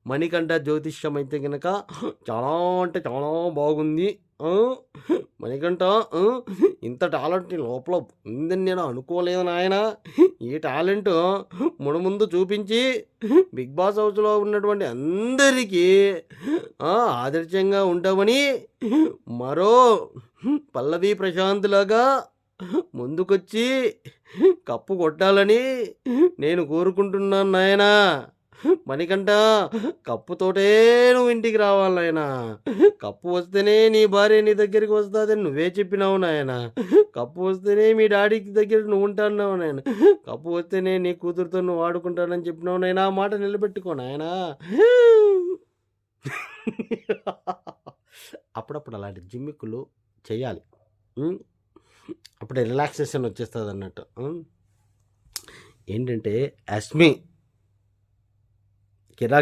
మణికంఠ జ్యోతిష్యం అయితే కనుక చాలా అంటే చాలా బాగుంది. ఆ, మణికంఠ, ఇంత టాలెంట్ నీ లోపల ఉందని నేను అనుకోలేదు నాయన. ఈ టాలెంట్ మునుముందు చూపించి బిగ్ బాస్ హౌస్లో ఉన్నటువంటి అందరికీ ఆదర్శంగా ఉంటామని, మరో పల్లవి ప్రశాంత్ లాగా ముందుకొచ్చి కప్పు కొట్టాలని నేను కోరుకుంటున్నాను నాయనా. మణికంఠ, కప్పుతోటే నువ్వు ఇంటికి రావాలి నాయన. కప్పు వస్తేనే నీ భార్య నీ దగ్గరికి వస్తుందని నువ్వే చెప్పినావు నాయన. కప్పు వస్తేనే మీ డాడీకి దగ్గర నువ్వు ఉంటాన్నావు నాయన. కప్పు వస్తేనే నీ కూతురుతో నువ్వు ఆడుకుంటానని చెప్పినావు నాయన. ఆ మాట నిలబెట్టుకో నాయనా. అప్పుడప్పుడు అలాంటి జిమ్మిక్కులు చేయాలి. అప్పుడే రిలాక్సేషన్ వచ్చేస్తుంది అన్నట్టు. ఏంటంటే అస్మి కిరా